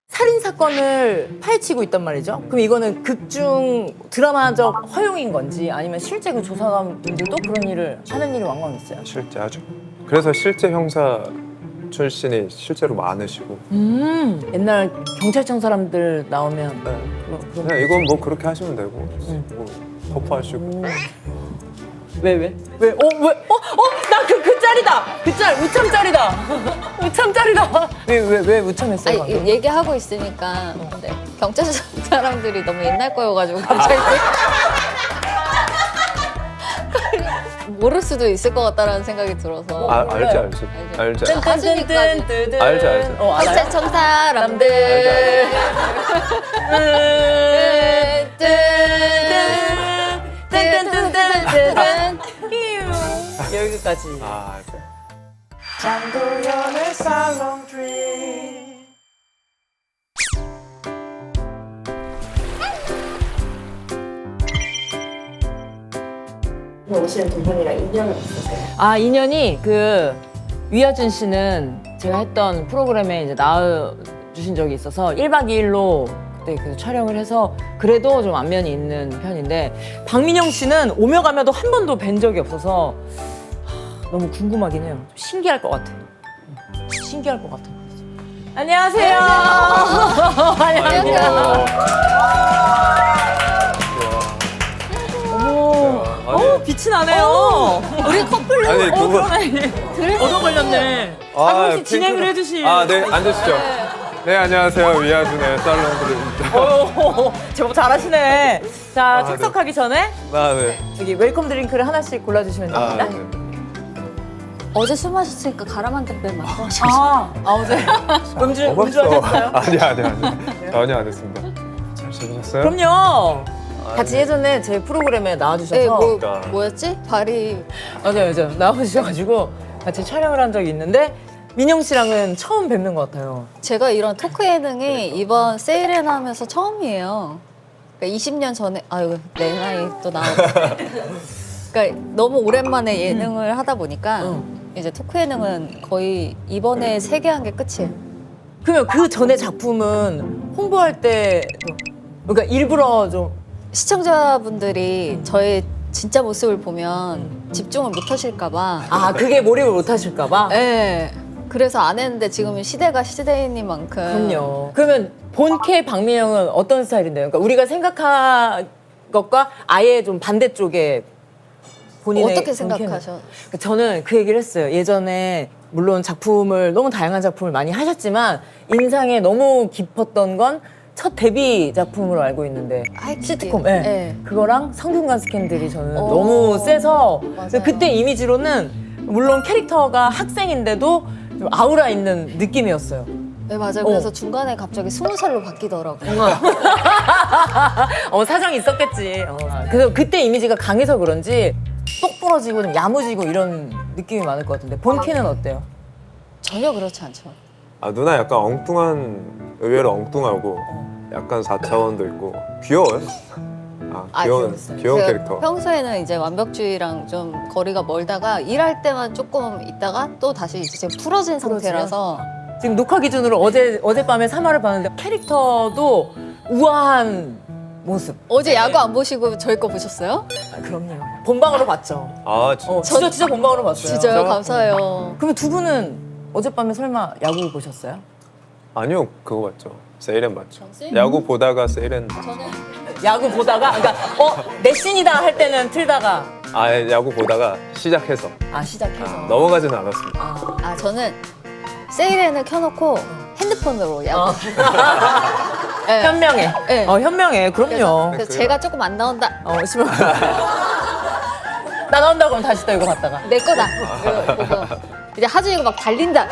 살인 사건을 파헤치고 있단 말이죠. 그럼 이거는 극중 드라마적 허용인 건지 아니면 실제 그 조사관분들도 그런 일을 하는 일이 왕왕 있어요? 실제 하죠. 그래서 실제 형사 출신이 실제로 많으시고. 옛날 경찰청 사람들 나오면 네. 그럼 그냥 이건 뭐 그렇게 하시면 되고 뭐 거부하시고. 왜? 왜? 왜? 나 그 짤이다! 그 짤! 우참 짤이다! 우참 짤이다! 왜 우참했어요? 아니, 방금? 얘기하고 있으니까 근데 경찰서 사람들이 너무 옛날 거여가지고 갑자기 모를 수도 있을 것 같다라는 생각이 들어서 알지. 알죠. 뜬뜬뜬뜬 뜨든. 알죠. 알아요? 경찰청 사람들 뜬뜬뜬뜬뜬 여기까지. 알죠. 장도연의 살롱 드림. 오시는 두 분이랑 인연은 있으세요? 아, 인연이 그 위아준 씨는 제가 했던 프로그램에 이제 나와주신 적이 있어서 1박 2일로 그때 그 촬영을 해서 그래도 좀 안면이 있는 편인데, 박민영 씨는 오며 가며도 한 번도 뵌 적이 없어서 너무 궁금하긴 해요. 좀 신기할 것 같아. 신기할 것 같아. 안녕하세요. 안녕하세요. 어머, 빛이 나네요. 우리 커플로 아니 그거. 얻어 걸렸네. 혹시 진행을 해주실. 네, 앉으시죠. 네, 안녕하세요. 위아준의 살롱드림입니다. 제법 잘하시네. 자, 네. 착석하기 전에 네. 여기 웰컴 드링크를 하나씩 골라주시면 됩니다. 네. 어제 술 마셨으니까 가라만든 배 마셔. 어제 음주 먹었어. 하셨어요? 아니. 전혀 안 했습니다. 잘 지내셨어요? 그럼요. 같이 예전에 제 프로그램에 나와주셔서 네, 그러니까. 뭐였지? 발이 맞아요. 나와주셔가지고 같이 촬영을 한 적이 있는데 민영 씨랑은 처음 뵙는 것 같아요. 제가 이런 토크 예능이 이번 세일에 하면서 처음이에요. 그러니까 20년 전에 아유 내 나이 또 나오고. 그러니까 너무 오랜만에 예능을 하다 보니까 이제 토크 예능은 거의 이번에 3개 한 게 끝이에요. 그러면 그 전에 작품은 홍보할 때 그러니까 일부러 좀 시청자분들이 저의 진짜 모습을 보면 집중을 못 하실까 봐. 그게 몰입을 못 하실까 봐? 네. 그래서 안 했는데 지금은 시대가 시대이니만큼. 그럼요. 그러면 본캐 박민영은 어떤 스타일인데요? 그러니까 우리가 생각한 것과 아예 좀 반대쪽에 본인의 어떻게 본캐는. 생각하셔? 저는 그 얘기를 했어요. 예전에 물론 작품을 너무 다양한 작품을 많이 하셨지만 인상에 너무 깊었던 건 첫 데뷔 작품으로 알고 있는데 하이킥이요. 시트콤. 네. 그거랑 성균관 스캔들이 저는 오. 너무 세서 맞아요. 그때 이미지로는 물론 캐릭터가 학생인데도 좀 아우라 있는 느낌이었어요. 네, 맞아요. 그래서 중간에 갑자기 20살로 바뀌더라고요. 사정이 있었겠지. 그래서 그때 이미지가 강해서 그런지 똑 부러지고 좀 야무지고 이런 느낌이 많을 것 같은데 본캐는 어때요? 전혀 그렇지 않죠. 누나 약간 의외로 엉뚱하고 약간 4차원도 있고 귀여워요. 귀여운 제가 캐릭터. 평소에는 이제 완벽주의랑 좀 거리가 멀다가 일할 때만 조금 있다가 또 다시 이제 지금 풀어진 상태라서 지금 녹화 기준으로 어젯밤에 3화를 봤는데 캐릭터도 우아한 모습. 어제 야구 안 보시고 저희 거 보셨어요? 그럼요. 본방으로 봤죠. 진짜 본방으로 봤어요. 진짜요? 감사해요. 그러면 두 분은 어젯밤에 설마 야구 보셨어요? 아니요, 그거 봤죠. 세일엔 봤죠. 정신? 야구 보다가 세일엔. 저는 야구 보다가 그러니까 내 씬이다 할 때는 틀다가 야구 보다가 시작해서 시작해서 넘어가지는 않았습니다. 저는 세일에는 켜놓고 핸드폰으로 야구. 네. 현명해. 네. 현명해. 그럼요. 그래서 제가 조금 안 나온다. 싫어. 나 나온다고 그럼 다시 또 이거 봤다가. 내 거다. 이거 보고 이제 하준이가 막 달린다.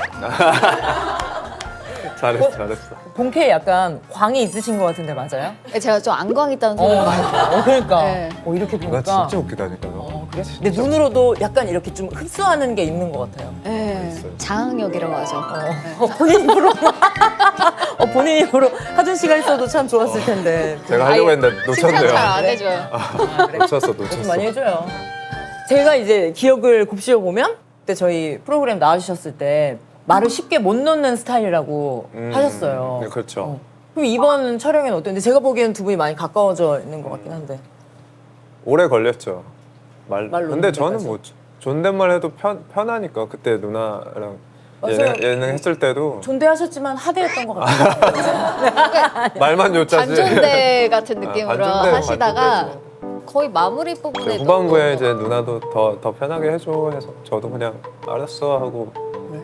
잘했어. 본캐에 약간 광이 있으신 것 같은데 맞아요? 제가 좀 안광 있다는 소리 많이 들어요. 그러니까. 네. 이렇게 누나 보니까. 진짜 웃기다니까요. 그래? 내 눈으로도 약간 이렇게 좀 흡수하는 게 있는 것 같아요. 네. 있어요. 장악력이라고 하죠. 본인 입으로. 본인 입으로 하준 씨가 있어도 참 좋았을 텐데. 제가 하려고 했는데 칭찬 잘 놓쳤네요. 안 해줘요. 놓쳤어. 좀 많이 해줘요. 제가 이제 기억을 곱씹어 보면 그때 저희 프로그램 나와주셨을 때 말을 쉽게 못 놓는 스타일이라고 하셨어요. 네, 그렇죠. 그럼 이번 촬영에는 어땠는데? 제가 보기에는 두 분이 많이 가까워져 있는 것 같긴 한데. 오래 걸렸죠. 말 근데 저는 놓는 뭐 존댓말 해도 편하니까 그때 누나랑 맞아요. 예능 했을 때도 존대하셨지만 하대했던 것 같아요. 말만 요짜지. 반존대 같은 느낌으로 반존대, 하시다가 반존대죠. 거의 마무리 부분에 후반부에 이제 누나도 더 편하게 해줘 해서 저도 그냥 알았어 하고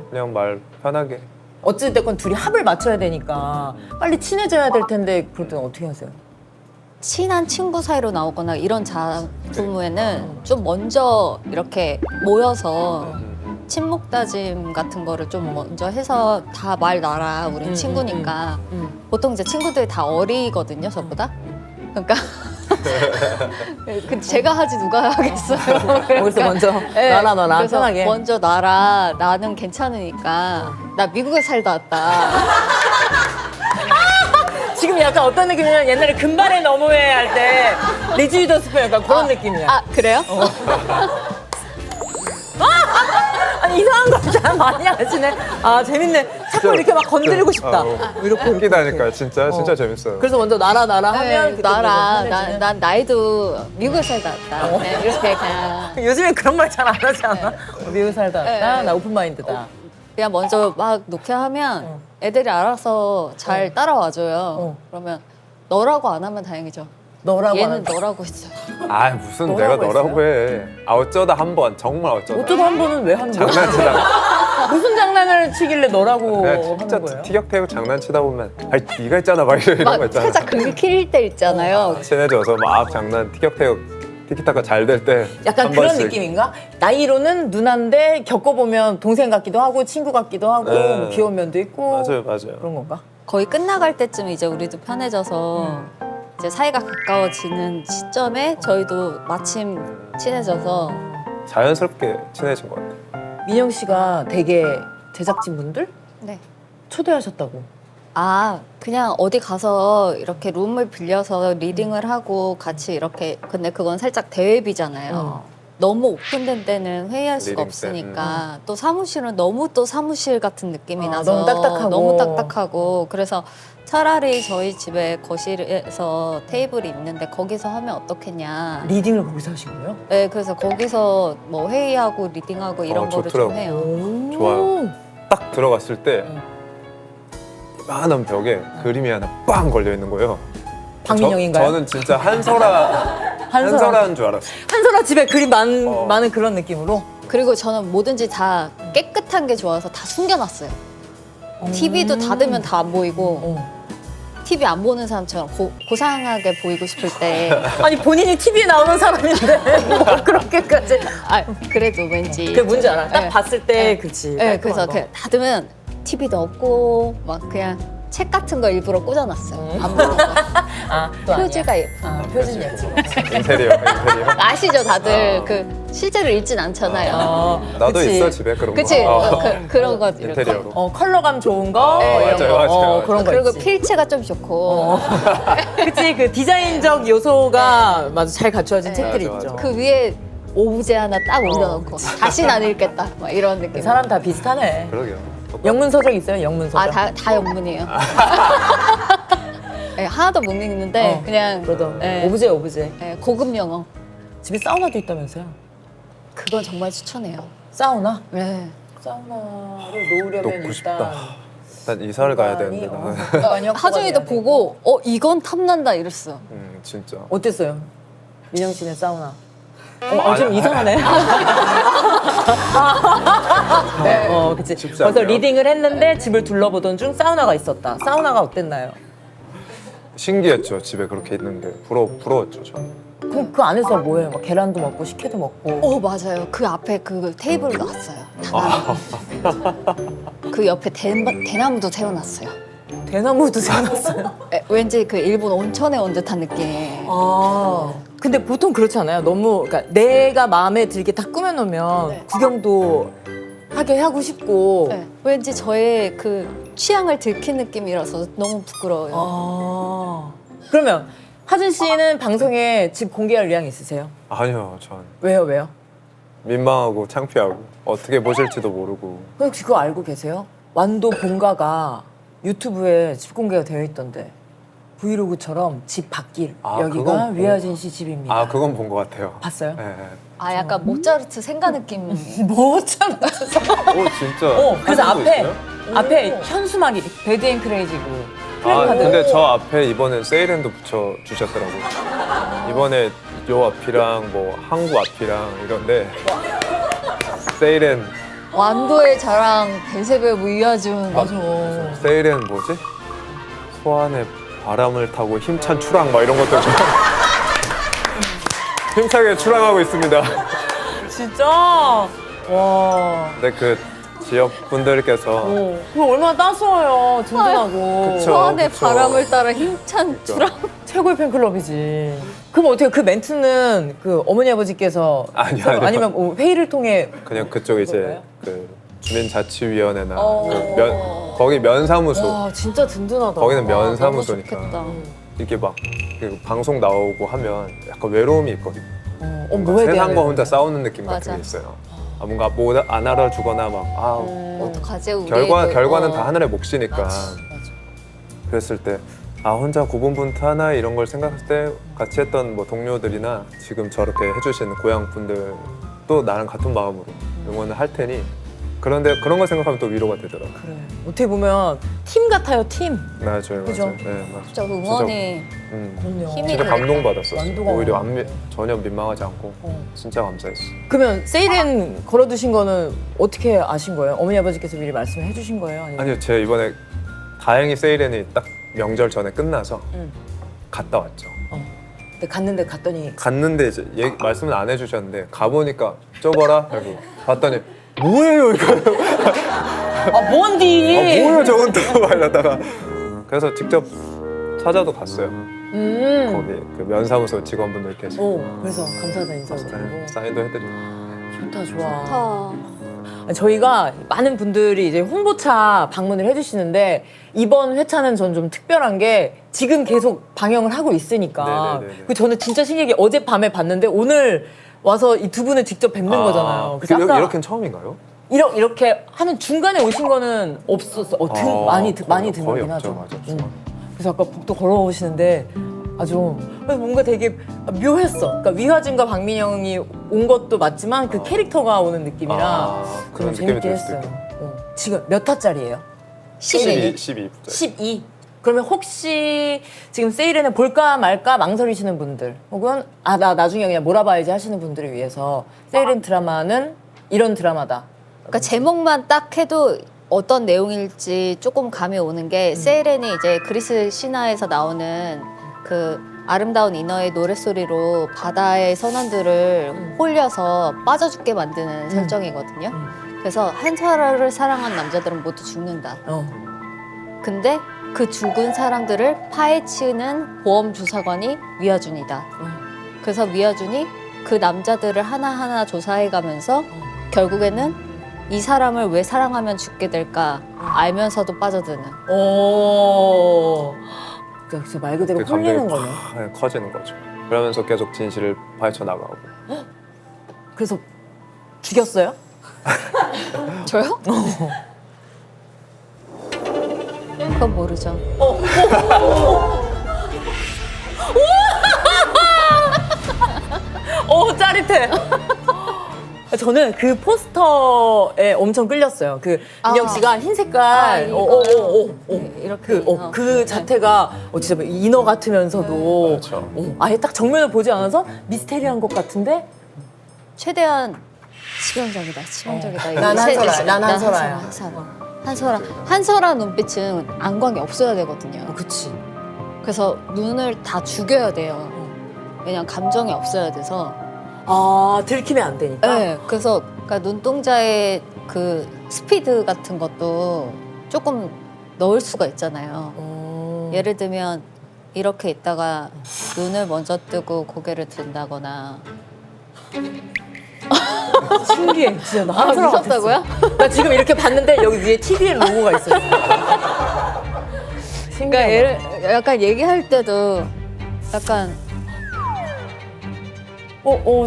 그냥 말 편하게. 어찌됐건 둘이 합을 맞춰야 되니까 빨리 친해져야 될 텐데 그럴 때는 어떻게 하세요? 친한 친구 사이로 나오거나 이런 작품에는 좀 먼저 이렇게 모여서 친목 다짐 같은 거를 좀 먼저 해서 다 말 놔라 우린 친구니까 보통 이제 친구들이 다 어리거든요 저보다 그러니까 근데 제가 하지 누가 하겠어요 거기서 먼저 네, 나라 너라 그래서 편하게. 먼저 나라 나는 괜찮으니까 나 미국에 살다 왔다 지금 약간 어떤 느낌이냐면 옛날에 금발의 너무해 할 때 리즈 위더스푼 약간 그런 느낌이야. 아 그래요? 아니 이상한 걸 잘 많이 하시네. 아 재밌네. 자꾸 이렇게 막 건드리고 싶다. 이렇게 웃기다니까요. 진짜 재밌어요. 그래서 먼저 나라 하면 네, 그때 나라 좀 편해지는. 난 나이도 미국에 살다 왔다 네, 이렇게 그냥 요즘에 그런 말 잘 안 하지 않아? 미국 살다 왔다. 네. 나 오픈 마인드다. 그냥 먼저 막 놓게 하면 애들이 알아서 잘 따라와줘요 그러면 너라고 안 하면 다행이죠 너라고 얘는 하는. 너라고 했어 아 무슨 너라고 내가 너라고 했어요? 해. 아 어쩌다 한 번 정말 어쩌다. 어쩌다 한 번은 왜 하는 거야? 장난치다가 무슨 장난을 치길래 너라고 그냥 하는 진짜 거예요? 티격태격 장난치다 보면 아이 네가 했잖아 막 이런 거 막 있잖아. 살짝 긁힐 때 있잖아요 친해져서 막 장난 티격태격 티키타카 잘 될 때 약간 한 그런 번씩. 느낌인가? 나이로는 누나인데 겪어보면 동생 같기도 하고 친구 같기도 하고 네. 뭐 귀여운 면도 있고 맞아요. 그런 건가? 거의 끝나갈 때쯤 이제 우리도 편해져서 이제 사이가 가까워지는 시점에 저희도 마침 친해져서 자연스럽게 친해진 것 같아요. 민영 씨가 되게 제작진분들 네. 초대하셨다고. 아 그냥 어디 가서 이렇게 룸을 빌려서 리딩을 하고 같이 이렇게 근데 그건 살짝 대회비잖아요. 너무 오픈된 데는 회의할 수가 리딩 때, 없으니까 또 사무실은 너무 또 사무실 같은 느낌이 아, 나서 너무 딱딱하고. 너무 딱딱하고 그래서 차라리 저희 집에 거실에서 테이블이 있는데 거기서 하면 어떻겠냐. 리딩을 거기서 하신 거예요? 네, 그래서 거기서 뭐 회의하고 리딩하고 이런 거를 좀 좋더라고요. 해요. 좋아요. 딱 들어갔을 때 이만한 벽에 그림이 하나 빵 걸려 있는 거예요. 박민영인가요? 저는 진짜 한설아인 줄 알았어요. 한솔아 집에 그림 많은 그런 느낌으로. 그리고 저는 뭐든지 다 깨끗한 게 좋아서 다 숨겨놨어요. TV도 닫으면 다 안 보이고 TV 안 보는 사람처럼 고상하게 보이고 싶을 때 아니 본인이 TV에 나오는 사람인데 뭐 그렇게까지. 아, 그래도 왠지 그게 뭔지 알아? 딱 네. 봤을 때 그치. 네, 그래서 깔끔한 거. 닫으면 TV도 없고 막 그냥 책 같은 거 일부러 꽂아놨어요. 안 보는 거. 아, 또 표지가 아니야. 예뻐. 아, 표지는 예쁘. 인테리어. 아시죠, 다들 그 실제로 읽진 않잖아요. 나도 그치. 있어 집에 그런 그치? 거. 그런 거 이렇게. 인테리어로. 컬러감 좋은 거. 네, 이런 맞아요, 거. 맞아요. 그런 거 그리고 있지. 필체가 좀 좋고 그치, 그 디자인적 요소가 맞아 잘 갖춰진 책들이 맞아, 있죠. 맞아. 그 위에 오브제 하나 딱 올려놓고 다시는 안 읽겠다 막 이런 느낌. 사람 다 비슷하네. 그러게요. 영문 서적 있어요? 영문 서적. 다 영문이에요. 네, 하나도 못 읽는데 그냥 그래도 네. 오브제. 네, 고급 영어. 집에 사우나도 있다면서요? 그건 정말 추천해요. 사우나? 네. 사우나를 놓으려면 놓고 일단 싶다. 일단 이사를 가야 되는데 나는. 하준이도 보고 이건 탐난다 이랬어. 진짜. 어땠어요? 민영 씨는 사우나. 좀 이상하네. 그치. 쉽지 벌써 않네요. 리딩을 했는데 집을 둘러보던 중 사우나가 있었다. 사우나가 어땠나요? 신기했죠. 집에 그렇게 있는데 부러웠죠. 저. 그럼 그 안에서 뭐해요? 막 계란도 먹고 식혜도 먹고. 맞아요. 그 앞에 그 테이블 놨어요. 그 옆에 대나무도 세워놨어요. 대나무도 세워놨어요. 왠지 그 일본 온천에 온 듯한 느낌. 근데 보통 그렇지 않아요? 너무 그러니까 내가 마음에 들게 다 꾸며놓으면 구경도 하고 싶고. 네. 왠지 저의 그 취향을 들킨 느낌이라서 너무 부끄러워요. 그러면 하준 씨는 방송에 집 공개할 의향 있으세요? 아니요. 전 왜요? 민망하고 창피하고 어떻게 보실지도 모르고. 혹시 그거 알고 계세요? 완도 본가가 유튜브에 집 공개가 되어 있던데 브이로그처럼 집 밖길 아, 여기가 그건 위아진 씨 집입니다. 아 그건 본 것 같아요. 봤어요? 네. 아 약간 모차르트 생가 느낌. 뭐참 오 진짜. 그래서 사진도 앞에 있어요? 앞에 현수막이 배드 앤 크레이지고 아 플래카드. 근데 저 앞에 이번엔 세일랜드 붙여 주셨더라고요. 이번에 요 앞이랑 뭐 항구 앞이랑 이런데 세일랜 완도의 자랑 대세배우 이하준. 세일랜 뭐지? 소환의 바람을 타고 힘찬 추랑 막 이런 것들 좀 힘차게 추랑하고 있습니다. 진짜 와. 근데 그 지역 분들께서 그거 얼마나 따스워요. 든든하고. 그쵸. 소환의 그쵸. 바람을 따라 힘찬 주랑. 최고의 팬클럽이지. 그럼 어떻게 그 멘트는 그 어머니 아버지께서 아니요, 서로 아니요. 아니면 뭐 회의를 통해 그냥 그쪽 이제 그런가요? 그 주민자치위원회나 어. 거기 면사무소 와 진짜 든든하다. 거기는 너무 면사무소니까 좋겠다. 이렇게 막 그 방송 나오고 하면 약간 외로움이 있거든요. 뭔가 뭐에 대한 세상과 혼자 외로움? 싸우는 느낌 맞아. 같은 게 있어요. 아, 뭔가 뭐 안 알아주거나 막 어떡하지 우리 결과는 다 하늘의 몫이니까 맞아. 그랬을 때 아 혼자 고분분투하나 이런 걸 생각할 때 같이 했던 뭐 동료들이나 지금 저렇게 해주시는 고향 분들도 나랑 같은 마음으로 응원을 할 테니 그런데 그런 거 생각하면 또 위로가 되더라고요. 그래. 어떻게 보면 팀 같아요 팀. 맞아요, 그죠? 맞아요. 네, 맞아요. 진짜 응원이 그럼요. 힘이 진짜 되니까. 감동받았었어요. 완도가 오히려 많은데. 전혀 민망하지 않고 어. 진짜 감사했어. 그러면 세일엔 걸어두신 거는 어떻게 아신 거예요? 어머니 아버지께서 미리 말씀을 해주신 거예요? 아니면? 아니요, 제가 이번에 다행히 세일엔이 딱 명절 전에 끝나서 응. 갔다 왔죠. 근데 갔는데 갔더니 갔는데 이제 말씀은 안 해주셨는데 가보니까 저거라 하고 봤더니 뭐예요 이거? 아 뭔디? 뭐예요 저건 또 말하다가 그래서 직접 찾아도 갔어요. 거기 그 면사무소 직원분들께서 그래서 감사하다 인사도 드리고. 사인도 해드리고. 좋다 좋아. 좋다. 저희가 많은 분들이 이제 홍보차 방문을 해주시는데 이번 회차는 전 좀 특별한 게 지금 계속 방영을 하고 있으니까. 네네네네. 그 저는 진짜 신기한 게 어젯밤에 봤는데 오늘 와서 이 두 분을 직접 뵙는 거잖아요. 그래서 아까 이렇게는 처음인가요? 이렇게 하는 중간에 오신 거는 없었어. 많이 거의 드물긴 없죠, 하죠. 맞아. 그래서 아까 복도 걸어오시는데 아주 뭔가 되게 묘했어. 그러니까 위화진과 박민영이 온 것도 맞지만 그 캐릭터가 오는 느낌이라 그런 좀 느낌이 재밌게 들 수도 했어요. 지금 몇 화짜리예요? 12. 12부터. 12. 그러면 혹시 지금 세일에는 볼까 말까 망설이시는 분들 혹은 나 나중에 그냥 몰아봐야지 하시는 분들을 위해서 세일엔 드라마는 이런 드라마다. 그러니까 제목만 딱 해도 어떤 내용일지 조금 감이 오는 게 세이렌이 이제 그리스 신화에서 나오는 그 아름다운 인어의 노랫소리로 바다의 선원들을 홀려서 빠져 죽게 만드는 설정이거든요. 그래서 한 사람을 사랑한 남자들은 모두 죽는다. 근데 그 죽은 사람들을 파헤치는 보험 조사관이 위아준이다. 그래서 위아준이 그 남자들을 하나하나 조사해가면서 결국에는 이 사람을 왜 사랑하면 죽게 될까 알면서도 빠져드는. 그러니까 말 그대로 그 홀리는 감정이 거네. 팍 커지는 거죠. 그러면서 계속 진실을 파헤쳐 나가고. 그래서 죽였어요? 저요? 그건 모르죠. 짜릿해. 저는 그 포스터에 엄청 끌렸어요. 그 민영 씨가 흰 색깔, 이렇게 그 자태가 진짜 뭐 인어 같으면서도 그렇죠. 아예 딱 정면을 보지 않아서 미스테리한 것 같은데 최대한 치명적이다. 치명적이다. 이거 난 한설아야. 난 난 한설아야. 한설아 눈빛은 안광이 없어야 되거든요. 그치. 그래서 눈을 다 죽여야 돼요. 왜냐면 감정이 없어야 돼서. 들키면 안 되니까. 네, 그래서 그러니까 눈동자의 그 스피드 같은 것도 조금 넣을 수가 있잖아요. 예를 들면 이렇게 있다가 눈을 먼저 뜨고 고개를 든다거나. 신기해. 진짜 나 한설아 무섭다고요? 나 지금 이렇게 봤는데 여기 위에 TVN 로고가 있어요. 그러니까 약간 얘기할 때도 약간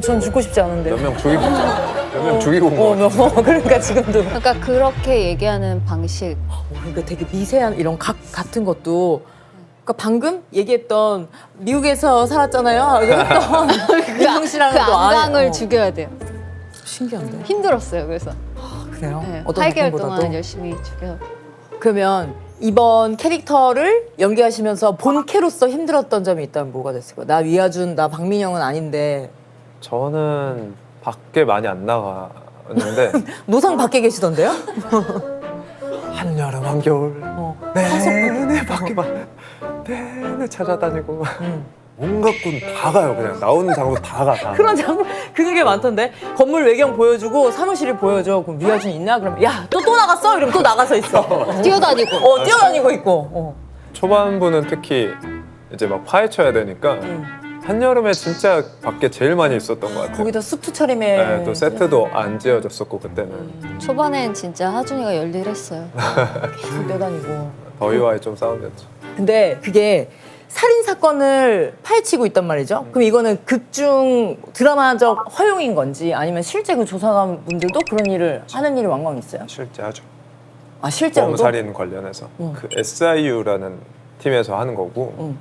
전 죽고 싶지 않은데. 몇 명 죽이고 있잖아. 몇 명 죽이고 온 거 같아. 그러니까 지금도. 그러니까 그렇게 얘기하는 방식. 그러니까 되게 미세한 이런 각 같은 것도. 그러니까 방금 얘기했던 미국에서 살았잖아요. 이거 했던 민영 씨랑은 그 또 아예- 안강을 죽여야 돼요. 신기한데. 힘들었어요. 그래서 그래요? 네, 어떤 8개월 작품보다도? 동안 열심히 죽여. 그러면 이번 캐릭터를 연기하시면서 본캐로서 힘들었던 점이 있다면 뭐가 됐을까요? 나 위아준, 나 박민영은 아닌데 저는 밖에 많이 안 나가는데 노상 밖에 계시던데요? 한여름 한겨울 어. 내내 밖에만 내내 찾아다니고 온갖 곳 다 가요. 그냥 나오는 장소 다 가. 다. 그런 작품 그게 많던데 건물 외경 보여주고 사무실이 보여줘. 그럼 위아준 있나? 그러면 야 또 나갔어? 이러면 또 나가서 있어. 뛰어다니고. 뛰어다니고 있고. 초반부는 특히 이제 막 파헤쳐야 되니까 한여름에 진짜 밖에 제일 많이 있었던 것 같아요. 거기다 수프 차림에 네, 또 세트도 안 지어졌었고 그때는 초반엔 진짜 하준이가 열일했어요. 계속 뛰어다니고. 더위와의 좀 싸움이었죠. 근데 그게 살인 사건을 파헤치고 있단 말이죠. 그럼 이거는 극중 드라마적 허용인 건지 아니면 실제 그 조사관 분들도 그런 일을 하는 일이 왕왕 있어요? 실제 하죠. 아 실제로도? 보험살인 관련해서 그 SIU라는 팀에서 하는 거고 응.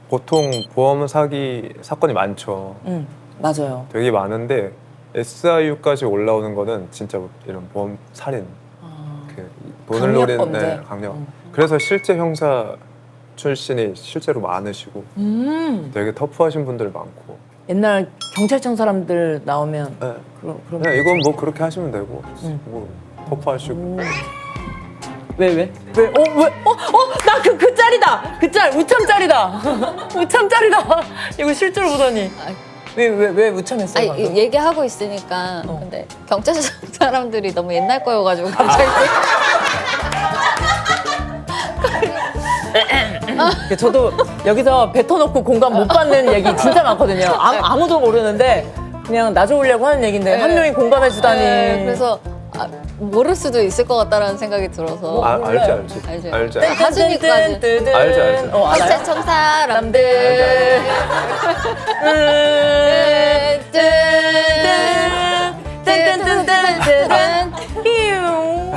보통 보험 사기 사건이 많죠. 응 맞아요. 되게 많은데 SIU까지 올라오는 거는 진짜 이런 보험 살인, 그 돈을 강력 노린 범죄. 강력. 그래서 실제 형사 출신이 실제로 많으시고 되게 터프하신 분들 많고. 옛날 경찰청 사람들 나오면 네. 그럼 그냥 이건 뭐 그렇게 하시면 되고 뭐 터프하시고. 왜? 왜? 나 그 짤이다. 그 짤 우참 짤이다. 우참 짤이다. 이거 실제로 보다니. 왜 우참했어요? 아니 방금? 얘기하고 있으니까 근데 경찰서 사람들이 너무 옛날 거여가지고 갑자기 저도 여기서 뱉어놓고 공감 못 받는 얘기 진짜 많거든요. 아무도 모르는데 그냥 나 좋으려고 하는 얘기인데 한 명이 공감해주다니. 네, 그래서 모를 수도 있을 것 같다라는 생각이 들어서 알지. 알죠. 알지. 하준이까지 알지. 알아요? 경찰청 사람들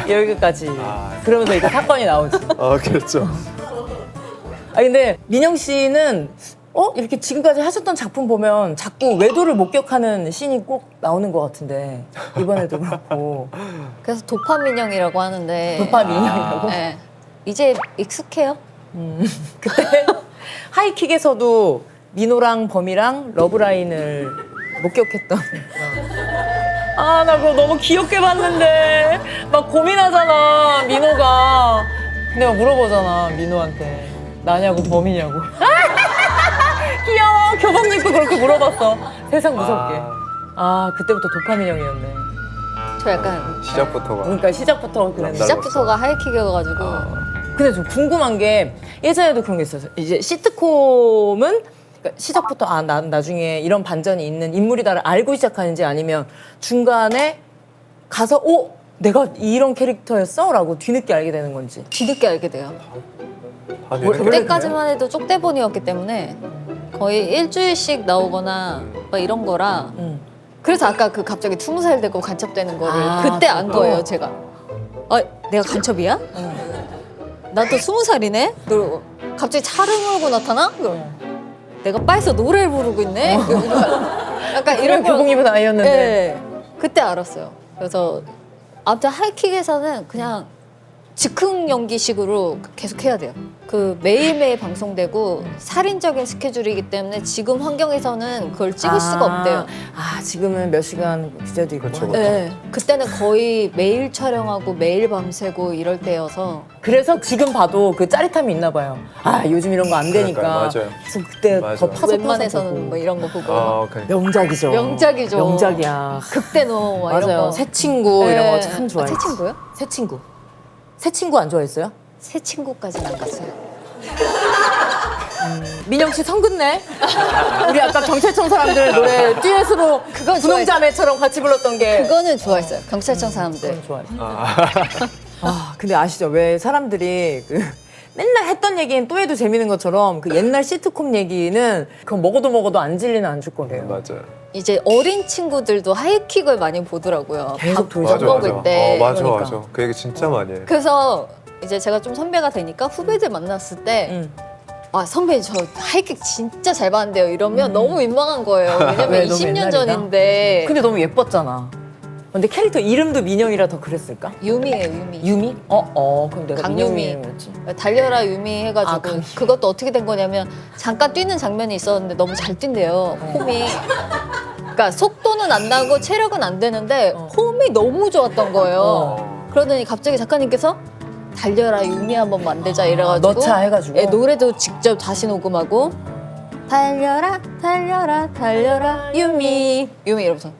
여기까지. 그러면서 이제 사건이 나오지. 그렇죠. 근데 민영 씨는 이렇게 지금까지 하셨던 작품 보면 자꾸 외도를 목격하는 씬이 꼭 나오는 것 같은데 이번에도 그렇고. 그래서 도파민형이라고 하는데 도파민형이라고? 네. 이제 익숙해요. 그때 하이킥에서도 민호랑 범이랑 러브라인을 목격했던. 나 그거 너무 귀엽게 봤는데 막 고민하잖아 민호가. 근데 막 물어보잖아 민호한테 나냐고 범이냐고. 귀여워. 교복 입고 그렇게 물어봤어. 세상 무섭게. 그때부터 도파민형이었네. 저 약간 시작부터가. 그러니까 시작부터 그랬네. 시작부터가 하이킥이어가지고 근데 좀 궁금한 게 예전에도 그런 게 있었어요. 이제 시트콤은 그러니까 시작부터 난 나중에 이런 반전이 있는 인물이다를 알고 시작하는지 아니면 중간에 가서 내가 이런 캐릭터였어? 라고 뒤늦게 알게 되는 건지. 뒤늦게 알게 돼요. 그때까지만 해도 쪽대본이었기 때문에 거의 일주일씩 나오거나 막 이런 거라 그래서 아까 그 갑자기 20살 되고 간첩되는 거를 그때 안 거예요 제가. 내가 간첩이야? 나 또 20살이네? 그리고 갑자기 차를 몰고 나타나? 내가 바에서 노래를 부르고 있네? 약간 이런 거. 교복 입은 아이였는데. 네, 그때 알았어요. 그래서 아무튼 하이킥에서는 그냥 즉흥 연기식으로 계속 해야 돼요. 그 매일매일 방송되고 살인적인 스케줄이기 때문에 지금 환경에서는 그걸 찍을 수가 없대요. 지금은 몇 시간 기자도 있고. 그렇죠. 네, 그때는 거의 매일 촬영하고 매일 밤새고 이럴 때여서 그래서 지금 봐도 그 짜릿함이 있나 봐요. 요즘 이런 거 안 되니까. 그러니까요, 맞아요. 그래서 그때 맞아. 더 파서 웬만해서는 뭐 이런 거 보고 명작이죠. 명작이죠. 명작이야. 극대노 막 이런 맞아요. 거. 새 친구 이런 거 참 새 좋아했어요. 친구요? 새 친구. 새 친구 안 좋아했어요? 새 친구까지는 안 갔어요. 민영 씨 성긋네. 우리 아까 경찰청 사람들 노래 듀엣으로 그건 분홍자매처럼 같이 불렀던 게. 그거는 좋아했어요. 경찰청 사람들. 그건 좋아했어요. 근데 아시죠? 왜 사람들이 맨날 했던 얘기는 또 해도 재밌는 것처럼 그 옛날 시트콤 얘기는 그건 먹어도 안 질리는 안주거리예요. 맞아요. 이제 어린 친구들도 하이킥을 많이 보더라고요. 계속 밥 돌죠. 먹을 때. 맞아 그러니까. 맞아. 그 얘기 진짜 많이 해. 그래서 이제 제가 좀 선배가 되니까 후배들 만났을 때 응. 아, 선배님 저 하이킥 진짜 잘 봤는데요. 이러면 너무 민망한 거예요. 왜냐면 왜, 너무 20년 옛날이다? 전인데. 근데 너무 예뻤잖아. 근데 캐릭터 이름도 민영이라 더 그랬을까? 유미예요, 유미. 유미? 그럼 내가 강유미. 민영이 이름이었지. 달려라 유미 해가지고 아, 강유미. 그것도 어떻게 된 거냐면 잠깐 뛰는 장면이 있었는데 너무 잘 뛴대요. 폼이. 그러니까 속도는 안 나고 체력은 안 되는데 폼이 너무 좋았던 거예요. 그러더니 갑자기 작가님께서 달려라 유미 한번 만들자 이래가지고 넣자 해가지고. 예, 노래도 직접 다시 녹음하고 달려라 달려라 달려라 유미 이러면서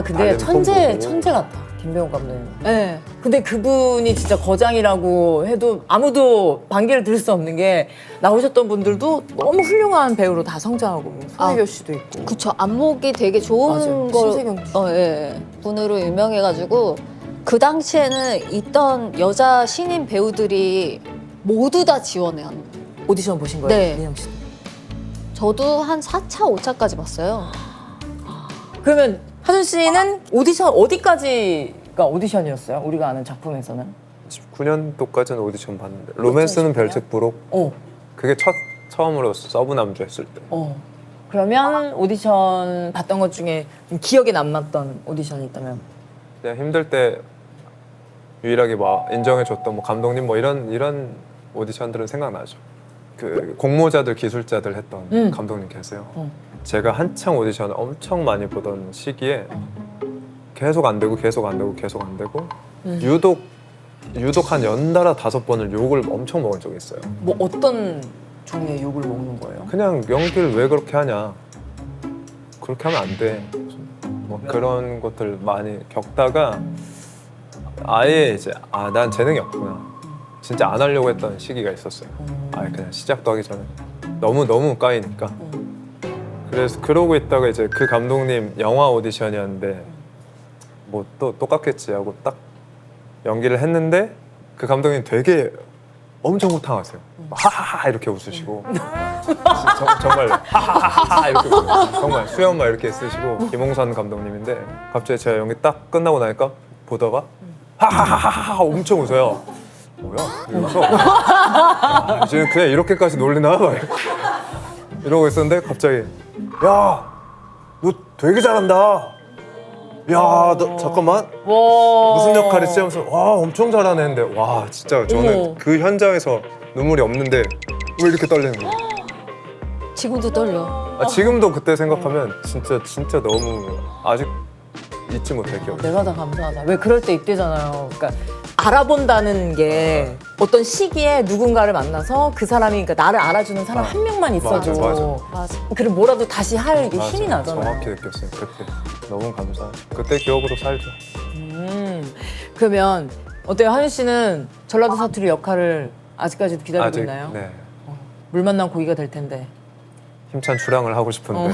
근데 알림 천재 보고. 천재 같다. 김배용 감독님. 예. 근데 그분이 진짜 거장이라고 해도 아무도 반기를 들 수 없는 게 나오셨던 분들도 너무 훌륭한 배우로 다 성장하고 손혜교 씨도 있고. 그쵸 안목이 되게 좋은 맞아요. 걸 신세경 씨. 예. 분으로 유명해가지고 그 당시에는 있던 여자 신인 배우들이 모두 다 지원해요. 오디션 보신 거예요? 네. 민영 씨. 저도 한 4차, 5차까지 봤어요. 그러면 하준 씨는 오디션 어디까지가 오디션이었어요? 우리가 아는 작품에서는? 19년도까지는 오디션 봤는데 로맨스는 2019 년? 별책 부록 어. 그게 처음으로 서브 남주 했을 때. 그러면 오디션 봤던 것 중에 좀 기억에 남았던 오디션이 있다면? 그냥 힘들 때 유일하게 막 인정해줬던 뭐 감독님 뭐 이런 오디션들은 생각나죠. 그 공모자들 기술자들 했던 감독님 계세요. 제가 한창 오디션을 엄청 많이 보던 시기에 계속 안 되고 유독 한 연달아 5번을 욕을 엄청 먹은 적이 있어요. 뭐 어떤 종류의 욕을 먹는 거예요? 그냥 연기를 왜 그렇게 하냐, 그렇게 하면 안 돼, 뭐 그런 것들 많이 겪다가 아예 이제 난 재능이 없구나, 진짜 안 하려고 했던 시기가 있었어요. 아예 그냥 시작도 하기 전에 너무 까이니까. 그래서 그러고 있다가 이제 그 감독님 영화 오디션이었는데 뭐 또 똑같겠지 하고 딱 연기를 했는데 그 감독님 되게 엄청 호탕하세요. 하하하 이렇게 웃으시고 정말 하하하하 이렇게 웃으시고 정말 수염만 이렇게 쓰시고 김홍선 감독님인데 갑자기 제가 연기 딱 끝나고 나니까 보다가 하하하하 엄청 웃어요. 뭐야? 이러면서 이제는 그냥 이렇게까지 놀리나? 막 이러고 있었는데 갑자기 야, 너 되게 잘한다. 야, 너 잠깐만 무슨 역할이지? 하면서 와 엄청 잘하네 했는데 와 진짜 저는 어머. 그 현장에서 눈물이 없는데 왜 이렇게 떨리는 거예요? 지금도 떨려. 지금도 그때 생각하면 진짜 너무 아직 잊지 못할 기억. 내가 다 감사하다. 왜 그럴 때 이때잖아요. 그러니까 알아본다는 게 어떤 시기에 누군가를 만나서 그 사람이 그러니까 나를 알아주는 사람 한 명만 있어도 맞아. 그럼 뭐라도 다시 할 이게 힘이 맞아, 나잖아요. 정확히 느꼈어요 그때. 너무 감사하죠. 그때 기억으로 살죠. 그러면 어때요? 하윤 씨는 전라도 사투리 역할을 아직까지도 기다리고 아직 있나요? 네. 물 만난 고기가 될 텐데. 힘찬 출항을 하고 싶은데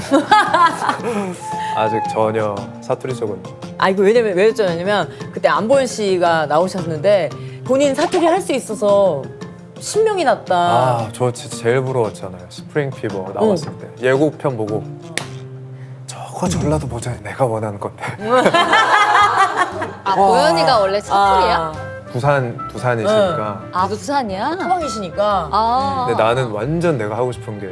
아직 전혀 사투리적은. 이거 왜냐면 왜 여쭤냐면 그때 안보현 씨가 나오셨는데 본인 사투리 할 수 있어서 신명이 났다. 저 진짜 제일 부러웠잖아요. 스프링 피버 나왔을 때 예고편 보고 저거 전라도 버전이 내가 원하는 건데. 보현이가 원래 사투리야? 부산이시니까. 부산이야? 토박이시니까. 근데 나는 완전 내가 하고 싶은 게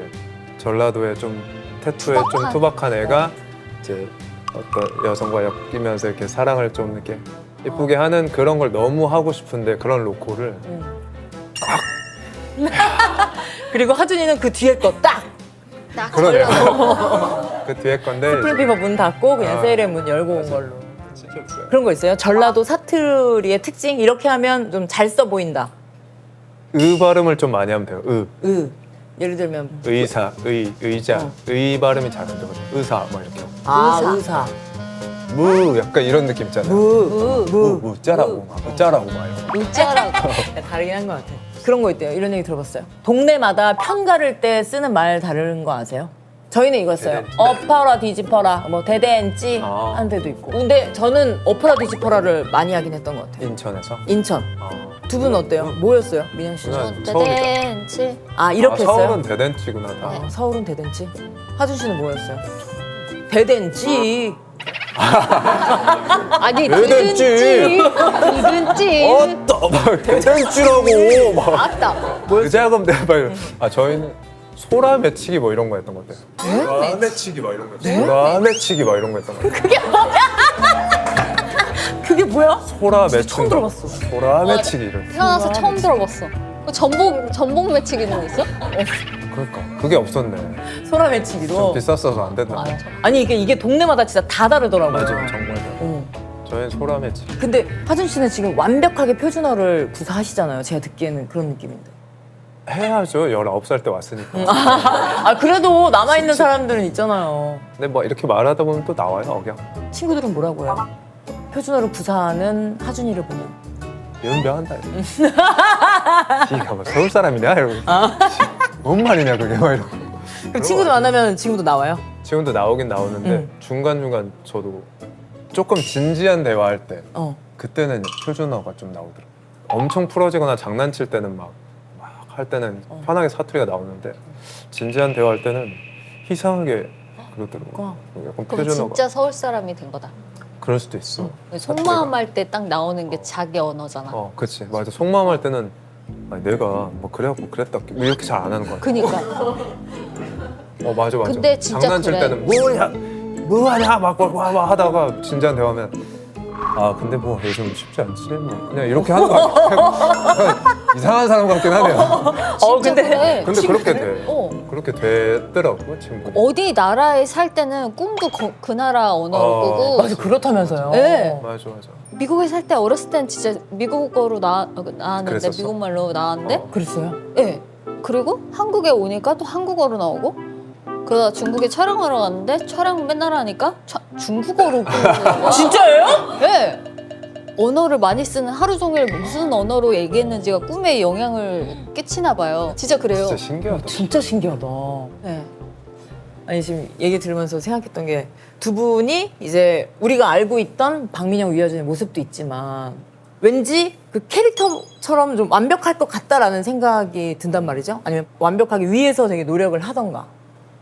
전라도에 좀 태투에 좀 투박한 애가 이제 어떤 여성과 엮이면서 이렇게 사랑을 좀 이렇게 예쁘게 하는 그런 걸 너무 하고 싶은데 그런 로코를 그리고 하준이는 그 뒤에 거 딱. 그러네요. 그 뒤에 건데 스프링피버 문 닫고 그냥 세일의 문 열고 온 걸로. 진짜 없어요. 그런 거 있어요? 전라도 사투리의 특징 이렇게 하면 좀 잘 써 보인다. 발음을 좀 많이 하면 돼요. 예를 들면 의사, 의자, 의 발음이 잘 안 되거든요. 의사 막 이렇게 의사. 무 약간 이런 느낌 있잖아요. 무 짜라고 막 이런 거. 웃자라고. 다르긴 한 것 같아. 그런 거 있대요. 이런 얘기 들어봤어요. 동네마다 편 가를 때 쓰는 말 다른 거 아세요? 저희는 이거였어요. 대댄지. 엎어라 뒤집어라 뭐 대댄지 하는 데도 있고. 근데 저는 엎어라 뒤집어라를 많이 하긴 했던 것 같아요. 인천에서. 인천. 두 분은 어때요? 뭐였어요? 민영 씨? 저는 대댄치. 이렇게 했어요? 서울은 대댄치구나 다. 서울은 대댄지. 하준 씨는 뭐였어요? 대댄지. 아니 대댄지. 디든지 어따 막 대댄지라고 막. 맞다. 그 자금 내가 막 저희는 소라 매치기 뭐 이런 거 했던 것 같아요. 소라 매치기 막 이런 거. 소라 매치기 막 이런 거 했던 것 같아요. 그게 뭐야? 소라 매치. 처음 들어봤어. 소라 매치기 이런. 태어나서 처음 들어봤어. 그 전복 매치기는 있어? 그러니까 그게 없었네. 소라 매치기로. 비쌌어서 안 된다. 맞아. 아니 이게 동네마다 진짜 다 다르더라고요. 맞아요, 정말. 저희는 소라 매치기. 근데 하준 씨는 지금 완벽하게 표준어를 구사하시잖아요. 제가 듣기에는 그런 느낌인데. 해야죠. 19살 때 왔으니까. 아 그래도 남아있는 사람들은 있잖아요. 근데 뭐 이렇게 말하다 보면 또 나와요, 억양. 친구들은 뭐라고 해요? 표준어를 구사하는 하준이를 보면. 연병한다. 니가 뭐 서울 사람이냐? 이러고. 뭔 말이냐, 그게 막 이러고. 그럼 친구들 만나면 지금도 나와요? 지금도 나오긴 나오는데 중간중간 저도 조금 진지한 대화할 때 그때는 표준어가 좀 나오더라고요. 엄청 풀어지거나 장난칠 때는 막 할 때는 편하게 사투리가 나오는데 진지한 대화할 때는 이상하게 그러더라고요. 약간 그럼 표준어가. 진짜 서울 사람이 된 거다. 그럴 수도 있어. 속마음 할 때 딱 나오는 게 자기 언어잖아. 그치. 맞아. 속마음 할 때는 아니, 내가 뭐 그래갖고 그랬다 뭐 이렇게 잘 안 하는 거야. 그니까. 맞아. 근데 진짜 장난칠 그래. 때는 뭐하냐 막 하다가 진지한 대화하면 근데 뭐 요즘 쉽지 않지 뭐 그냥 이렇게 하는 거 같아. 이상한 사람 같긴 하네요. 진짜 그래. 근데 그렇게 돼. 어. 그렇게 되더라고요 친구. 어디 나라에 살 때는 꿈도 그 나라 언어로 끄고 맞아 그렇다면서요. 네. 맞아. 미국에 살 때 어렸을 땐 진짜 미국어로 나왔는데 그랬었어? 미국말로 나왔는데 그랬어요? 네. 그리고 한국에 오니까 또 한국어로 나오고 그러다 중국에 촬영하러 갔는데 촬영 맨날 하니까 중국어로 진짜예요? 네. 언어를 많이 쓰는 하루 종일 무슨 언어로 얘기했는지가 꿈에 영향을 끼치나 봐요. 진짜 그래요. 진짜 신기하다. 진짜 신기하다. 네. 아니 지금 얘기 들으면서 생각했던 게 두 분이 이제 우리가 알고 있던 박민영, 위아준의 모습도 있지만 왠지 그 캐릭터처럼 좀 완벽할 것 같다라는 생각이 든단 말이죠. 아니면 완벽하기 위해서 되게 노력을 하던가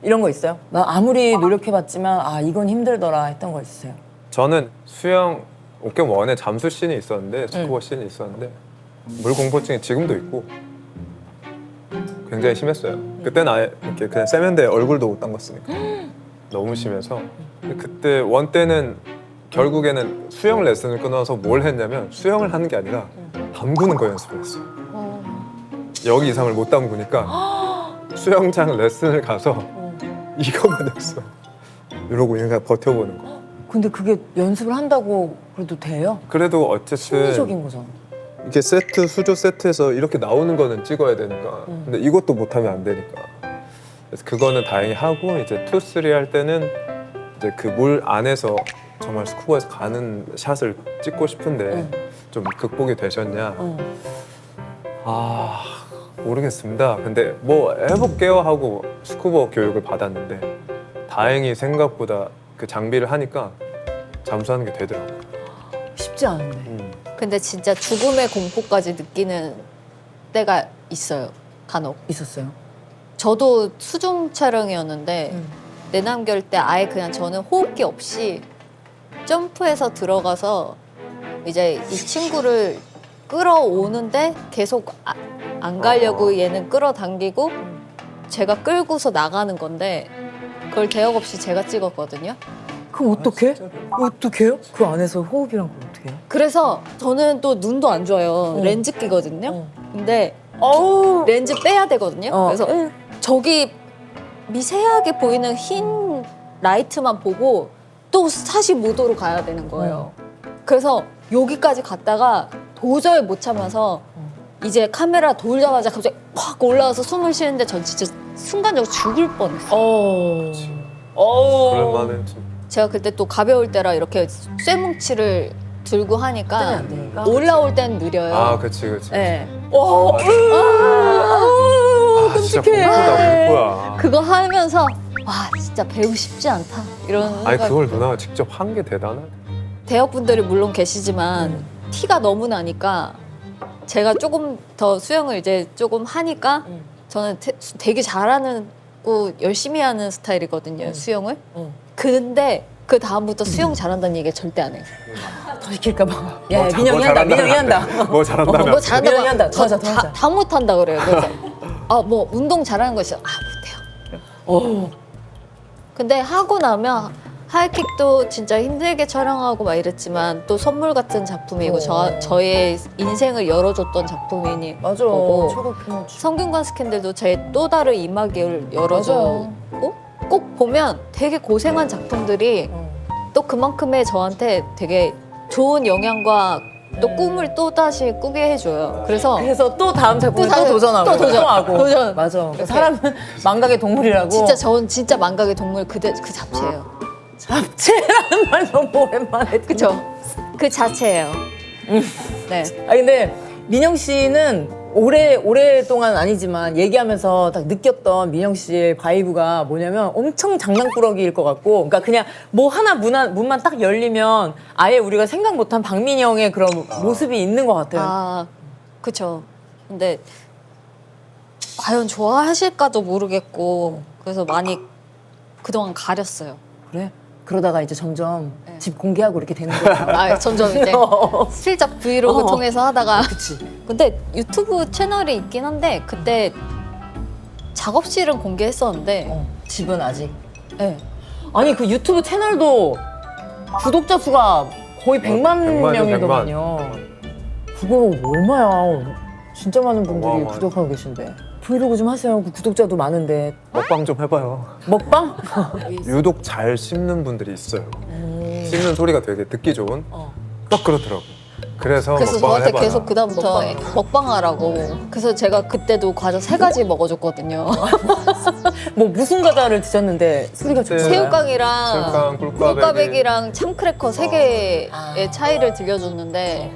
이런 거 있어요? 나 아무리 노력해봤지만 이건 힘들더라 했던 거 있으세요? 저는 수영 옥경 원에 잠수 씬이 있었는데 스쿠버 씬이 있었는데 물 공포증이 지금도 있고 굉장히 심했어요. 그때는 아예 이렇게 그냥 세면대에 얼굴도 못 담갔으니까 너무 심해서 그때 원 때는 결국에는 수영 레슨을 끊어서 뭘 했냐면 수영을 하는 게 아니라 담그는 거 연습을 했어요. 여기 이상을 못 담그니까 수영장 레슨을 가서 이거만 했어. 이러고 그냥 버텨보는 거. 근데 그게 연습을 한다고 그래도 돼요? 그래도 어쨌든 심리적인 거잖아. 이렇게 수조 세트에서 이렇게 나오는 거는 찍어야 되니까 근데 이것도 못하면 안 되니까 그래서 그거는 다행히 하고 이제 2, 3 할 때는 이제 그 물 안에서 정말 스쿠버에서 가는 샷을 찍고 싶은데 좀 극복이 되셨냐? 모르겠습니다. 근데 뭐 해볼게요 하고 스쿠버 교육을 받았는데 다행히 생각보다 그 장비를 하니까 잠수하는 게 되더라고요. 쉽지 않은데. 근데 진짜 죽음의 공포까지 느끼는 때가 있어요. 간혹. 있었어요. 저도 수중 촬영이었는데 내남결 때 아예 그냥 저는 호흡기 없이 점프해서 들어가서 이제 이 친구를 끌어오는데 계속 안 가려고 얘는 끌어당기고 제가 끌고서 나가는 건데 그걸 대역 없이 제가 찍었거든요. 그럼 어떡해? 어떡해요? 그 안에서 호흡이란 걸 어떻게 해요? 그래서 저는 또 눈도 안 좋아요. 렌즈 끼거든요. 근데 어우. 렌즈 빼야 되거든요. 그래서 저기 미세하게 보이는 흰 라이트만 보고 또 45도로 가야 되는 거예요. 그래서 여기까지 갔다가 도저히 못 참아서 이제 카메라 돌자마자 갑자기 확 올라와서 숨을 쉬는데 전 진짜 순간적으로 죽을 뻔했어요. 그럴만해. 제가 그때 또 가벼울 때라 이렇게 쇠뭉치를 들고 하니까 안 되니까? 올라올 땐 느려요. 그치. 네. 진짜 공포다, 공포야. 그거 하면서 와 진짜 배우고 싶지 않다 이런 아니 생각. 그걸 누나가 직접 한 게 대단하다. 대역분들이 물론 계시지만 티가 너무 나니까 제가 조금 더 수영을 이제 조금 하니까 저는 되게 잘하는 고 열심히 하는 스타일이거든요 수영을. 근데 그 다음부터 수영 잘한다는 얘기 절대 안 해요. 더 시킬까 봐. 야, 뭐 민영이 한다. 민영이 한다. 뭐 잘한다면. 뭐 잘한다고 민영이 한다. 더 하자, 더 하자. 다 못한다 그래요. 그래서 뭐 운동 잘하는 거 있어요. 못해요. 오. 근데 하고 나면 하이킥도 진짜 힘들게 촬영하고 막 이랬지만 또 선물 같은 작품이고 저의 인생을 열어줬던 작품이니 맞아. 거고 최고 피노치. 성균관 스캔들도 제 또 다른 이막을 열어줬고 꼭 보면 되게 고생한 작품들이 또 그만큼의 저한테 되게 좋은 영향과 또 꿈을 또 다시 꾸게 해줘요. 그래서 또 다음 작품에 또 다시- 도전하고 또 도전. 하고. 도전. 맞아. 이렇게. 사람은 망각의 동물이라고. 진짜 저는 진짜 망각의 동물 그 잡채예요. 잡채라는 말 너무 오랜만에. 그쵸? 그 자체예요. 네. 아 근데 민영 씨는 오랫동안 아니지만 얘기하면서 딱 느꼈던 민영 씨의 바이브가 뭐냐면 엄청 장난꾸러기일 것 같고, 그러니까 그냥 뭐 하나 문만 딱 열리면 아예 우리가 생각 못한 박민영의 그런 모습이 있는 것 같아요. 그쵸. 근데 과연 좋아하실까도 모르겠고 그래서 많이 그동안 가렸어요. 그래? 그러다가 이제 점점 네. 집 공개하고 이렇게 되는 거야. 점점 이제 슬쩍 브이로그 통해서 하다가 그치. 근데 유튜브 채널이 있긴 한데 그때 작업실은 공개했었는데 집은 아직. 네. 아니 그 유튜브 채널도 구독자 수가 거의 100만 100만 이요, 명이더만요. 그거 얼마야? 진짜 많은 분들이 어마어마하죠. 구독하고 계신데. 브이로그 좀 하세요. 그 구독자도 많은데. 먹방 좀 해봐요. 먹방? 유독 잘 씹는 분들이 있어요. 씹는 소리가 되게 듣기 좋은. 딱 그렇더라고. 그래서 먹방을 저한테 해봐라. 계속 그다음부터 먹방하라고. 그래서 제가 그때도 과자 3가지 먹어줬거든요. 뭐 무슨 과자를 드셨는데 소리가 좋아요? 새우깡이랑 새우깡, 꿀까베기랑 참크래커 3개의 차이를 들려줬는데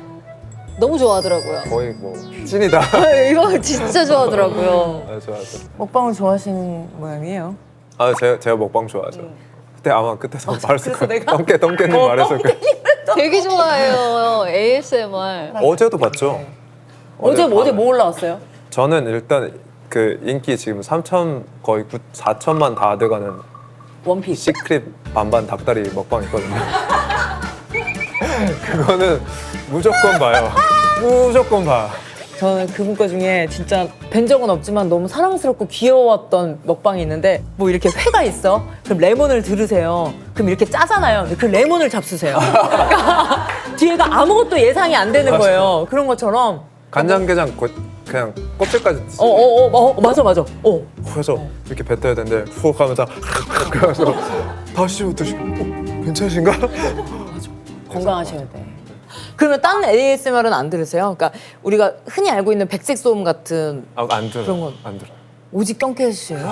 너무 좋아하더라고요. 거의 뭐 찐이다. 이거 진짜 좋아하더라고요. 맞아. 먹방을 좋아하시는 모양이에요. 제가 먹방 좋아하죠. 그때 아마 그때서 말했을 그래서 거예요. 내가? 덩깨님 말했을 거예요. 되게 좋아해요. ASMR. 어제도 봤죠. 어제 밤에. 뭐 올라왔어요? 저는 일단 그 인기 지금 3천 거의 4천만 다 돼가는 원픽. 시크릿 반반 닭다리 먹방 있거든요. 그거는 무조건 봐요. 무조건 봐. 저는 그분 거 중에 진짜 뵌 적은 없지만 너무 사랑스럽고 귀여웠던 먹방이 있는데, 뭐 이렇게 회가 있어. 그럼 레몬을 들으세요. 그럼 이렇게 짜잖아요. 근데 그 레몬을 잡수세요. 그러니까 뒤에가 아무것도 예상이 안 되는 거예요. 그런 것처럼. 간장게장 그냥 껍질까지 드세요. 맞아. 그래서 이렇게 뱉어야 되는데 푹 하면서 그래서 다시 드시고 괜찮으신가? 건강하셔야 돼. 그러면 딴 ASMR은 안 들으세요? 그러니까 우리가 흔히 알고 있는 백색 소음 같은 안 들어요. 그런 건. 안 들어요. 오직 똥개씨예요?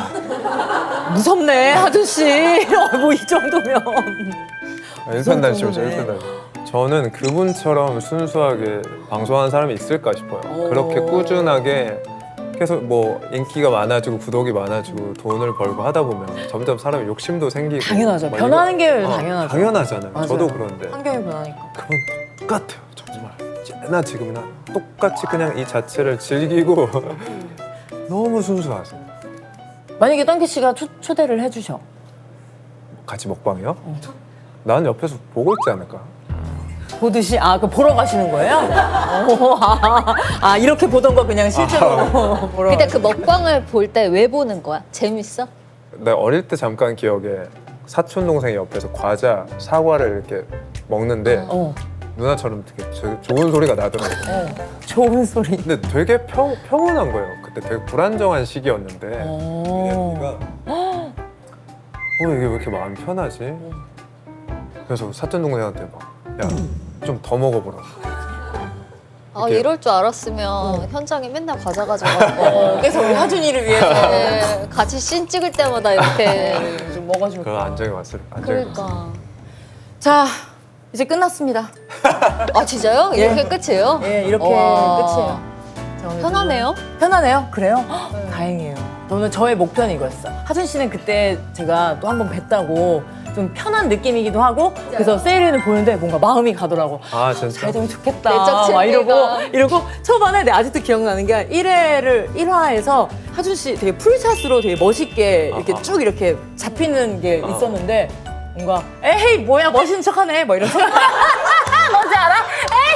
무섭네, 아저씨. 뭐 이 정도면. 일편단심이죠. 정도네. 일편단심. 저는 그분처럼 순수하게 방송하는 사람이 있을까 싶어요. 그렇게 꾸준하게 계속 뭐 인기가 많아지고 구독이 많아지고 돈을 벌고 하다 보면 점점 사람이 욕심도 생기고 당연하죠. 막 변하는 게 이거- 당연하죠. 당연하잖아요. 맞아요. 저도 그런데 환경이 변하니까. 그건 똑같아요. 정말 예나 지금이나 똑같이 그냥 이 자체를 즐기고 너무 순수하세요. 만약에 똥개 씨가 초대를 해주셔. 같이 먹방이요? 난 옆에서 보고 있지 않을까? 보듯이 그 보러 가시는 거예요? 이렇게 보던 거 그냥 실제로 보러. 근데 그 먹방을 볼 때 왜 보는 거야? 재밌어? 내가 어릴 때 잠깐 기억에 사촌 동생이 옆에서 과자, 사과를 이렇게 먹는데 누나처럼 되게 좋은 소리가 나더라고요. 좋은 소리. 근데 되게 평온한 거예요. 그때 되게 불안정한 시기였는데 얘가 이게 왜 이렇게 마음이 편하지? 그래서 사촌 동생한테 막 야, 좀 더 먹어보라고. 이렇게. 이럴 줄 알았으면 현장에 맨날 과자 가져가고 그래서 우리 하준이를 위해서 네, 같이 씬 찍을 때마다 이렇게 좀 먹어줄 그 거야. 안정이 왔을 때. 그러니까 자, 이제 끝났습니다. 진짜요? 이렇게 끝이에요? 예, 이렇게 와. 끝이에요. 자, 오늘 편하네요. 편하네요? 그래요? 다행이에요. 저는 저의 목표는 이거였어. 하준 씨는 그때 제가 또 한 번 뵀다고 좀 편한 느낌이기도 하고, 그래서 세일에는 보는데 뭔가 마음이 가더라고. 아 진짜? 잘 되면 좋겠다. 내적 막 챔피가. 이러고 초반에 내가 아직도 기억나는 게 1화에서 하준 씨 되게 풀샷으로 되게 멋있게 이렇게 쭉 이렇게 잡히는 게 있었는데 뭔가 에이 뭐야 멋있는 척하네 뭐 이런 생각 뭔지 알아?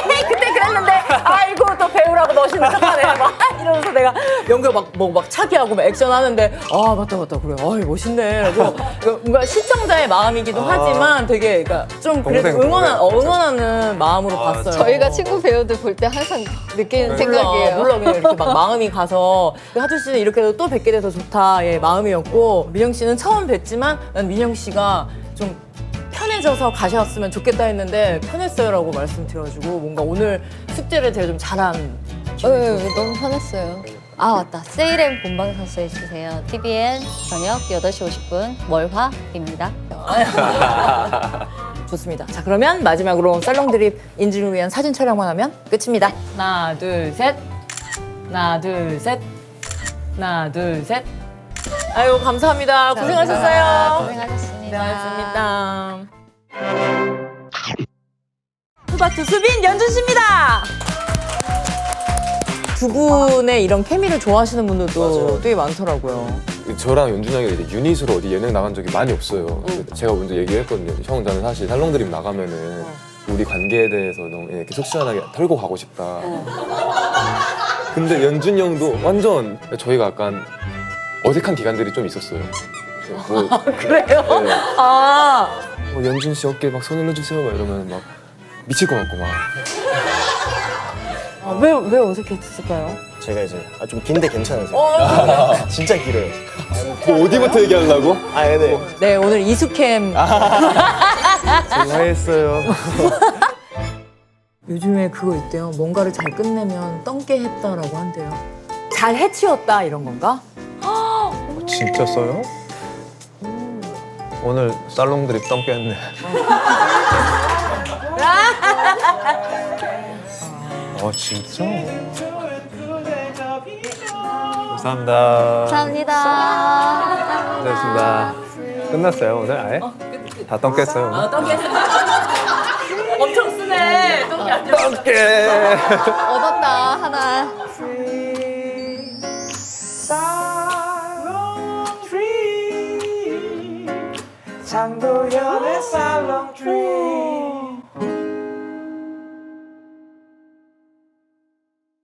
에이 그때 그랬는데 아이고 또 배우라고 멋있는 척하네 막 이러면서 내가 연극 막 차기하고 막 액션 하는데 아 맞다 그래 아이 멋있네 그래서 뭔가 시청자의 마음이기도 하지만 되게 그러니까 좀 그래도 동생. 응원하는 마음으로 봤어요. 저희가 친구 배우들 볼 때 항상 느끼는 생각이에요. 몰라 그냥 이렇게 막 마음이 가서 하주 씨는 이렇게 또 뵙게 돼서 좋다 의 마음이었고 민영 씨는 처음 뵀지만 난 민영 씨가 좀 편해져서 가셨으면 좋겠다 했는데 편했어요라고 말씀드려가지고 뭔가 오늘 숙제를 되게 좀 잘한 너무 편했어요. 아 맞다. 세일앤 본방사수 해주세요. TVN 저녁 8시 50분 월화입니다. 좋습니다. 자 그러면 마지막으로 살롱 드립 인증을 위한 사진 촬영만 하면 끝입니다. 하나 둘 셋 하나 둘 셋 하나 둘 셋 아유 감사합니다. 고생하셨어요. 고생하셨습니다. 고생하셨습니다. 투바투 수빈 연준 씨입니다. 두 분의 이런 케미를 좋아하시는 분들도 되게 많더라고요. 저랑 연준 형이 이제 유닛으로 어디 예능 나간 적이 많이 없어요. 제가 먼저 얘기했거든요. 형, 저는 사실 살롱 드림 나가면은 우리 관계에 대해서 너무 이렇게 속 시원하게 털고 가고 싶다. 근데 연준 형도 완전 저희가 약간 어색한 기간들이 좀 있었어요. 뭐, 그래요? 네. 아 뭐 연준 씨 어깨에 막 손 올려주세요 막 이러면 막 미칠 것 같고 막. 왜 어색했을까요? 제가 이제 좀 긴데 괜찮으세요? 진짜 길어요. 뭐 어디부터 얘기하려고? 아, 네. 네 오늘 이수캠 좋아했어요. 요즘에 그거 있대요. 뭔가를 잘 끝내면 떵깨 했다라고 한대요. 잘 해치웠다 이런 건가? 진짜 써요? 오늘 살롱 드립 똥 깼네. 진짜? 감사합니다. 감사합니다. 고생하셨습니다. 끝났어요 오늘 아예? 다 똥 깼어요 오늘? 떵깨 엄청 쓰네. 떵깨 아니라. 똥 깨! 얻었다 하나. 장도연의 살롱 트리